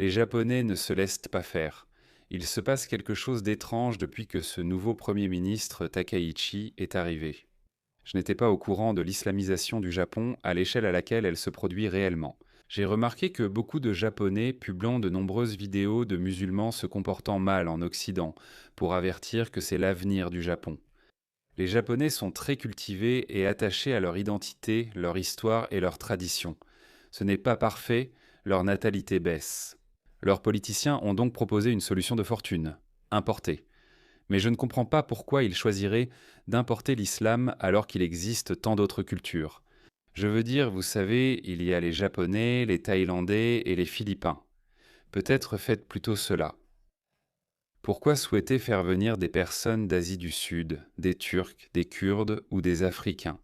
Les Japonais ne se laissent pas faire. Il se passe quelque chose d'étrange depuis que ce nouveau Premier ministre Takaichi est arrivé. Je n'étais pas au courant de l'islamisation du Japon à l'échelle à laquelle elle se produit réellement. J'ai remarqué que beaucoup de Japonais publiant de nombreuses vidéos de musulmans se comportant mal en Occident pour avertir que c'est l'avenir du Japon. Les Japonais sont très cultivés et attachés à leur identité, leur histoire et leurs traditions. Ce n'est pas parfait, leur natalité baisse. Leurs politiciens ont donc proposé une solution de fortune, importer. Mais je ne comprends pas pourquoi ils choisiraient d'importer l'islam alors qu'il existe tant d'autres cultures. Je veux dire, vous savez, il y a les Japonais, les Thaïlandais et les Philippins. Peut-être faites plutôt cela. Pourquoi souhaiter faire venir des personnes d'Asie du Sud, des Turcs, des Kurdes ou des Africains?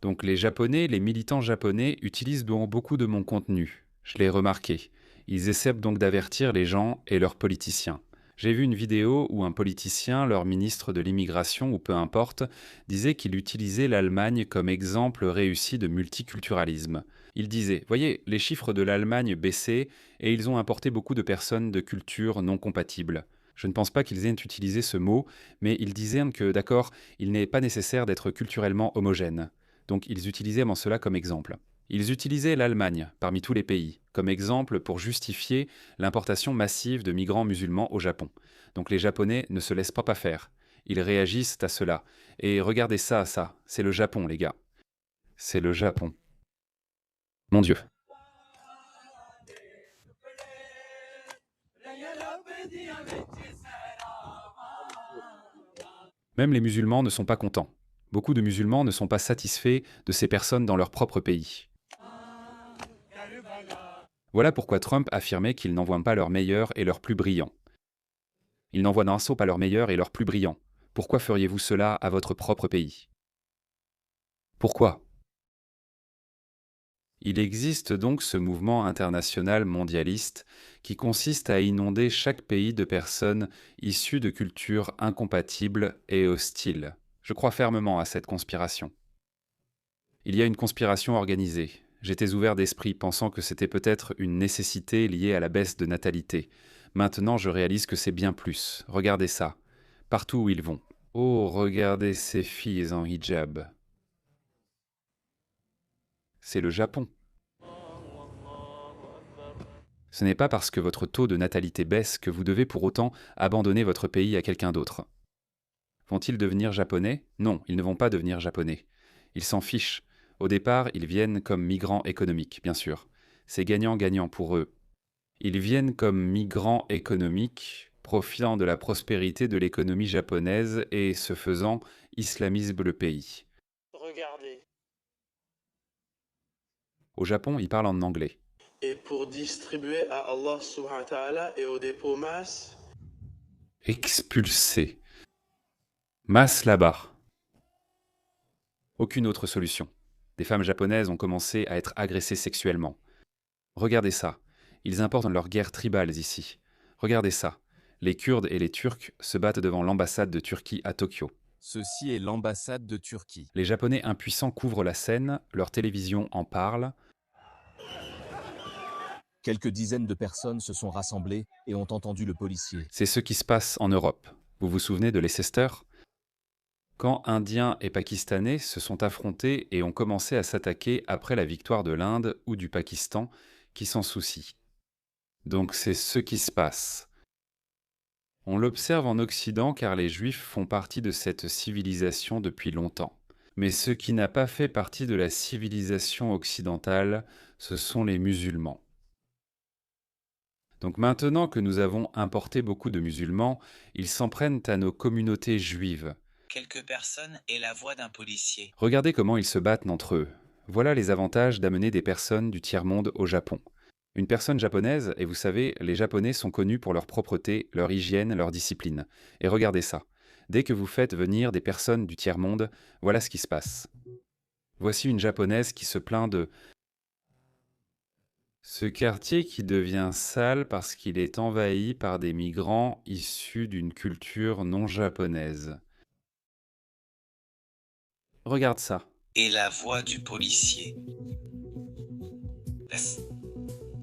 Donc les Japonais, les militants japonais utilisent donc beaucoup de mon contenu. Je l'ai remarqué. Ils essaient donc d'avertir les gens et leurs politiciens. J'ai vu une vidéo où un politicien, leur ministre de l'immigration ou peu importe, disait qu'il utilisait l'Allemagne comme exemple réussi de multiculturalisme. Il disait, voyez, les chiffres de l'Allemagne baissaient et ils ont importé beaucoup de personnes de cultures non compatibles. Je ne pense pas qu'ils aient utilisé ce mot, mais ils disaient que, d'accord, il n'est pas nécessaire d'être culturellement homogène. Donc ils utilisaient en cela comme exemple. Ils utilisaient l'Allemagne, parmi tous les pays, comme exemple pour justifier l'importation massive de migrants musulmans au Japon. Donc les Japonais ne se laissent pas faire. Ils réagissent à cela. Et regardez ça, c'est le Japon, les gars. C'est le Japon. Mon Dieu. Même les musulmans ne sont pas contents. Beaucoup de musulmans ne sont pas satisfaits de ces personnes dans leur propre pays. Voilà pourquoi Trump affirmait qu'il n'envoie pas leurs meilleurs et leurs plus brillants. Il n'envoie d'un saut pas leurs meilleurs et leurs plus brillants. Pourquoi feriez-vous cela à votre propre pays? Pourquoi? Il existe donc ce mouvement international mondialiste qui consiste à inonder chaque pays de personnes issues de cultures incompatibles et hostiles. Je crois fermement à cette conspiration. Il y a une conspiration organisée. J'étais ouvert d'esprit, pensant que c'était peut-être une nécessité liée à la baisse de natalité. Maintenant, je réalise que c'est bien plus. Regardez ça. Partout où ils vont. Oh, regardez ces filles en hijab. C'est le Japon. Ce n'est pas parce que votre taux de natalité baisse que vous devez pour autant abandonner votre pays à quelqu'un d'autre. Vont-ils devenir japonais? Non, ils ne vont pas devenir japonais. Ils s'en fichent. Au départ, ils viennent comme migrants économiques, bien sûr. C'est gagnant-gagnant pour eux. Ils viennent comme migrants économiques, profitant de la prospérité de l'économie japonaise et, ce faisant, islamisent le pays. Regardez. Au Japon, ils parlent en anglais. Et pour distribuer à Allah subhanahu wa ta'ala et au dépôt masse, Expulsés. Masse là-bas. Aucune autre solution. Des femmes japonaises ont commencé à être agressées sexuellement. Regardez ça. Ils importent leurs guerres tribales ici. Regardez ça. Les Kurdes et les Turcs se battent devant l'ambassade de Turquie à Tokyo. Ceci est l'ambassade de Turquie. Les Japonais impuissants couvrent la scène, leur télévision en parle. Quelques dizaines de personnes se sont rassemblées et ont entendu le policier. C'est ce qui se passe en Europe. Vous vous souvenez de Leicester? Quand Indiens et Pakistanais se sont affrontés et ont commencé à s'attaquer après la victoire de l'Inde ou du Pakistan, qui s'en soucie. Donc c'est ce qui se passe. On l'observe en Occident car les Juifs font partie de cette civilisation depuis longtemps. Mais ce qui n'a pas fait partie de la civilisation occidentale, ce sont les musulmans. Donc maintenant que nous avons importé beaucoup de musulmans, ils s'en prennent à nos communautés juives. Quelques personnes et la voix d'un policier. Regardez comment ils se battent entre eux. Voilà les avantages d'amener des personnes du tiers-monde au Japon. Une personne japonaise, et vous savez, les Japonais sont connus pour leur propreté, leur hygiène, leur discipline. Et regardez ça. Dès que vous faites venir des personnes du tiers-monde, voilà ce qui se passe. Voici une Japonaise qui se plaint de ce quartier qui devient sale parce qu'il est envahi par des migrants issus d'une culture non japonaise. Regarde ça. Et la voix du policier.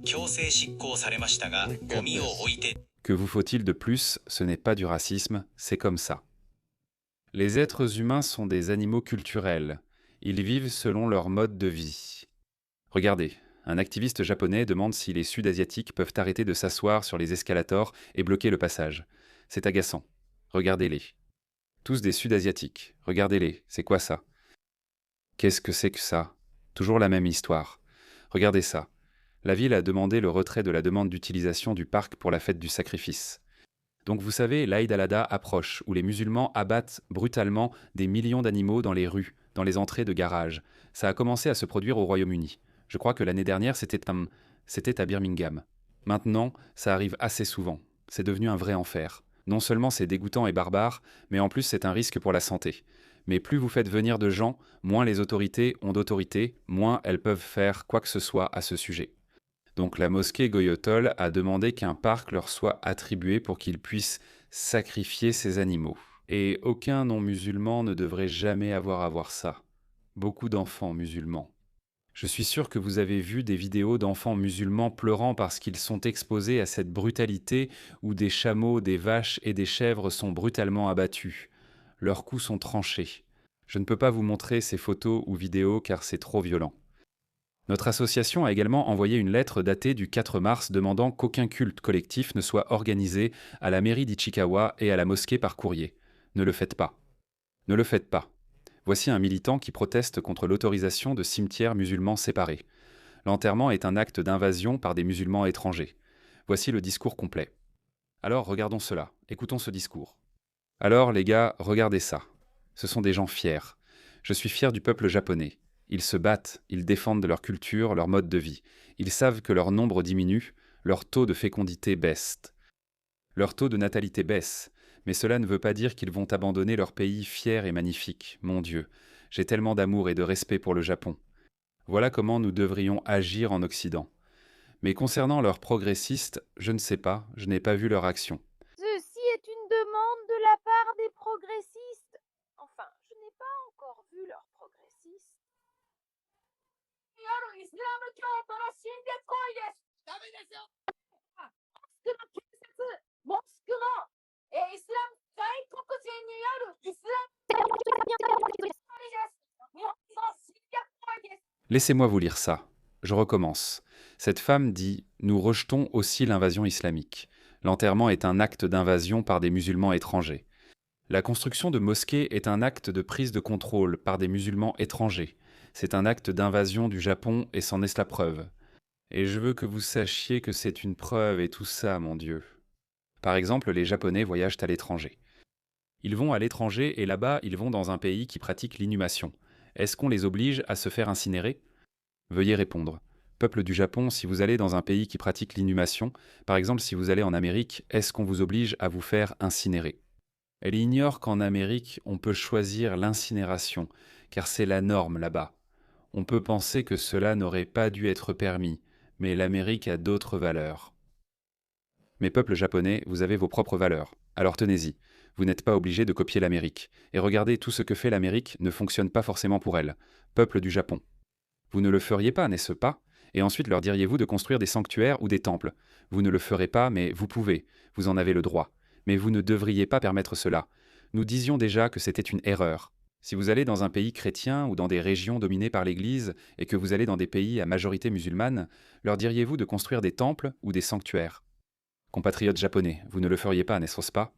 強制執行されましたが、ゴミを置いて Que vous faut-il de plus? Ce n'est pas du racisme, c'est comme ça. Les êtres humains sont des animaux culturels. Ils vivent selon leur mode de vie. Regardez, un activiste japonais demande si les Sud-Asiatiques peuvent arrêter de s'asseoir sur les escalators et bloquer le passage. C'est agaçant. Regardez-les. Tous des Sud-Asiatiques. Regardez-les. C'est quoi ça? Qu'est-ce que c'est que ça? Toujours la même histoire. Regardez ça. La ville a demandé le retrait de la demande d'utilisation du parc pour la fête du sacrifice. Donc vous savez, l'Aïd al-Adha approche, où les musulmans abattent brutalement des millions d'animaux dans les rues, dans les entrées de garages. Ça a commencé à se produire au Royaume-Uni. Je crois que l'année dernière, c'était à Birmingham. Maintenant, ça arrive assez souvent. C'est devenu un vrai enfer. Non seulement c'est dégoûtant et barbare, mais en plus c'est un risque pour la santé. Mais plus vous faites venir de gens, moins les autorités ont d'autorité, moins elles peuvent faire quoi que ce soit à ce sujet. Donc la mosquée Goyotol a demandé qu'un parc leur soit attribué pour qu'ils puissent sacrifier ces animaux. Et aucun non-musulman ne devrait jamais avoir à voir ça. Beaucoup d'enfants musulmans. Je suis sûr que vous avez vu des vidéos d'enfants musulmans pleurant parce qu'ils sont exposés à cette brutalité où des chameaux, des vaches et des chèvres sont brutalement abattus. Leurs coups sont tranchés. Je ne peux pas vous montrer ces photos ou vidéos car c'est trop violent. Notre association a également envoyé une lettre datée du 4 mars demandant qu'aucun culte collectif ne soit organisé à la mairie d'Ichikawa et à la mosquée par courrier. Ne le faites pas. Ne le faites pas. Voici un militant qui proteste contre l'autorisation de cimetières musulmans séparés. L'enterrement est un acte d'invasion par des musulmans étrangers. Voici le discours complet. Alors regardons cela, écoutons ce discours. Alors les gars, regardez ça. Ce sont des gens fiers. Je suis fier du peuple japonais. Ils se battent, ils défendent leur culture, leur mode de vie. Ils savent que leur nombre diminue, leur taux de fécondité baisse. Leur taux de natalité baisse. Mais cela ne veut pas dire qu'ils vont abandonner leur pays fier et magnifique. Mon Dieu, j'ai tellement d'amour et de respect pour le Japon. Voilà comment nous devrions agir en Occident. Mais concernant leurs progressistes, je ne sais pas, je n'ai pas vu leur action. Ceci est une demande de la part des progressistes. Enfin, je n'ai pas encore vu leurs progressistes. イスラム教徒の侵略行為です。ダメですよ。モスクのイスラム外国人によるイスラムです。もう侵略行為です。 Laissez-moi vous lire ça. Je recommence. Cette femme dit « Nous rejetons aussi l'invasion islamique. L'enterrement est un acte d'invasion par des musulmans étrangers. La construction de mosquées est un acte de prise de contrôle par des musulmans étrangers. C'est un acte d'invasion du Japon et c'en est la preuve. Et je veux que vous sachiez que c'est une preuve et tout ça, mon Dieu. » Par exemple, les Japonais voyagent à l'étranger. Ils vont à l'étranger et là-bas, ils vont dans un pays qui pratique l'inhumation. Est-ce qu'on les oblige à se faire incinérer? Veuillez répondre. Peuple du Japon, si vous allez dans un pays qui pratique l'inhumation, par exemple si vous allez en Amérique, est-ce qu'on vous oblige à vous faire incinérer? Elle ignore qu'en Amérique, on peut choisir l'incinération, car c'est la norme là-bas. On peut penser que cela n'aurait pas dû être permis, mais l'Amérique a d'autres valeurs. Mais peuple japonais, vous avez vos propres valeurs, alors tenez-y. Vous n'êtes pas obligé de copier l'Amérique. Et regardez, tout ce que fait l'Amérique ne fonctionne pas forcément pour elle. Peuple du Japon. Vous ne le feriez pas, n'est-ce pas? Et ensuite leur diriez-vous de construire des sanctuaires ou des temples? Vous ne le ferez pas, mais vous pouvez. Vous en avez le droit. Mais vous ne devriez pas permettre cela. Nous disions déjà que c'était une erreur. Si vous allez dans un pays chrétien ou dans des régions dominées par l'Église et que vous allez dans des pays à majorité musulmane, leur diriez-vous de construire des temples ou des sanctuaires? Compatriotes japonais, vous ne le feriez pas, n'est-ce pas?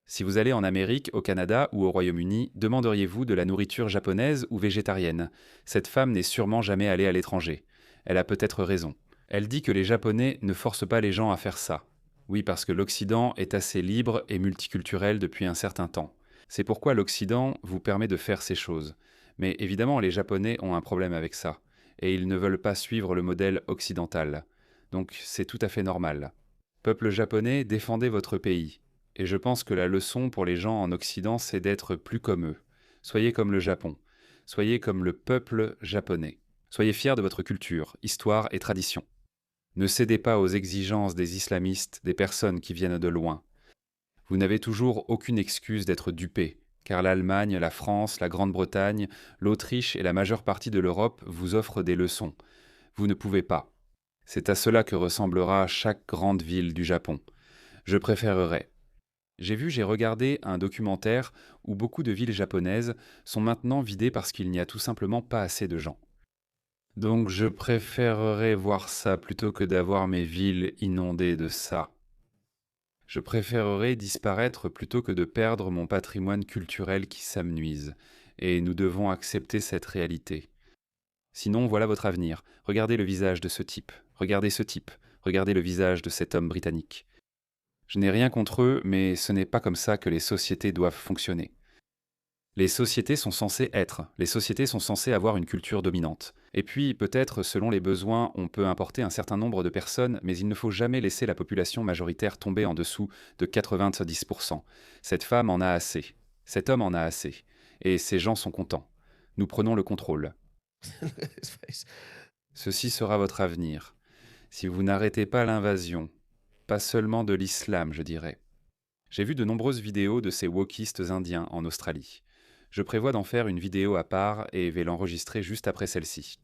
Si vous allez en Amérique, au Canada ou au Royaume-Uni, demanderiez-vous de la nourriture japonaise ou végétarienne? Cette femme n'est sûrement jamais allée à l'étranger. Elle a peut-être raison. Elle dit que les Japonais ne forcent pas les gens à faire ça. Oui, parce que l'Occident est assez libre et multiculturel depuis un certain temps. C'est pourquoi l'Occident vous permet de faire ces choses. Mais évidemment, les Japonais ont un problème avec ça. Et ils ne veulent pas suivre le modèle occidental. Donc c'est tout à fait normal. Peuple japonais, défendez votre pays. Et je pense que la leçon pour les gens en Occident, c'est d'être plus comme eux. Soyez comme le Japon. Soyez comme le peuple japonais. Soyez fiers de votre culture, histoire et tradition. Ne cédez pas aux exigences des islamistes, des personnes qui viennent de loin. Vous n'avez toujours aucune excuse d'être dupé, car l'Allemagne, la France, la Grande-Bretagne, l'Autriche et la majeure partie de l'Europe vous offrent des leçons. Vous ne pouvez pas. C'est à cela que ressemblera chaque grande ville du Japon. Je préférerais. J'ai regardé un documentaire où beaucoup de villes japonaises sont maintenant vidées parce qu'il n'y a tout simplement pas assez de gens. Donc je préférerais voir ça plutôt que d'avoir mes villes inondées de ça. Je préférerais disparaître plutôt que de perdre mon patrimoine culturel qui s'amenuise. Et nous devons accepter cette réalité. Sinon, voilà votre avenir. Regardez le visage de ce type. Regardez ce type. Regardez le visage de cet homme britannique. Je n'ai rien contre eux, mais ce n'est pas comme ça que les sociétés doivent fonctionner. Les sociétés sont censées avoir une culture dominante. Et puis, peut-être, selon les besoins, on peut importer un certain nombre de personnes, mais il ne faut jamais laisser la population majoritaire tomber en dessous de 90%. Cette femme en a assez. Cet homme en a assez. Et ces gens sont contents. Nous prenons le contrôle. Ceci sera votre avenir. Si vous n'arrêtez pas l'invasion, pas seulement de l'islam, je dirais. J'ai vu de nombreuses vidéos de ces wokistes indiens en Australie. Je prévois d'en faire une vidéo à part et vais l'enregistrer juste après celle-ci.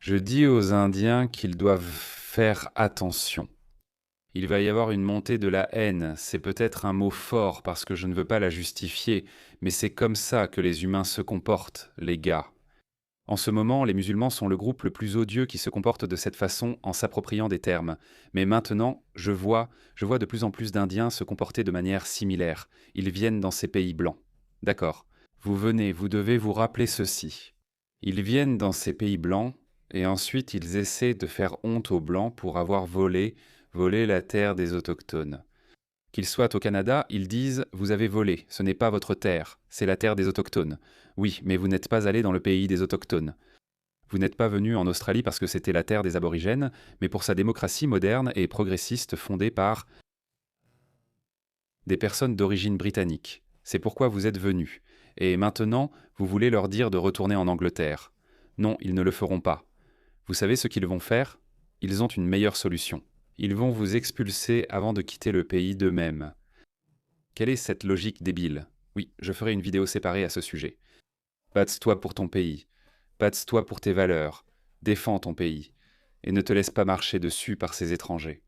Je dis aux Indiens qu'ils doivent faire attention. Il va y avoir une montée de la haine, c'est peut-être un mot fort parce que je ne veux pas la justifier, mais c'est comme ça que les humains se comportent, les gars. En ce moment, les musulmans sont le groupe le plus odieux qui se comporte de cette façon en s'appropriant des termes. Mais maintenant, je vois de plus en plus d'Indiens se comporter de manière similaire. Ils viennent dans ces pays blancs. D'accord. Vous devez vous rappeler ceci. Ils viennent dans ces pays blancs, et ensuite ils essaient de faire honte aux blancs pour avoir volé la terre des autochtones. Qu'ils soient au Canada, ils disent « Vous avez volé, ce n'est pas votre terre, c'est la terre des autochtones. » Oui, mais vous n'êtes pas allé dans le pays des autochtones. Vous n'êtes pas venu en Australie parce que c'était la terre des aborigènes, mais pour sa démocratie moderne et progressiste fondée par des personnes d'origine britannique. C'est pourquoi vous êtes venus. Et maintenant, vous voulez leur dire de retourner en Angleterre. Non, ils ne le feront pas. Vous savez ce qu'ils vont faire ? Ils ont une meilleure solution. Ils vont vous expulser avant de quitter le pays d'eux-mêmes. Quelle est cette logique débile ? Oui, je ferai une vidéo séparée à ce sujet. Batte-toi pour ton pays. Batte-toi pour tes valeurs. Défends ton pays. Et ne te laisse pas marcher dessus par ces étrangers.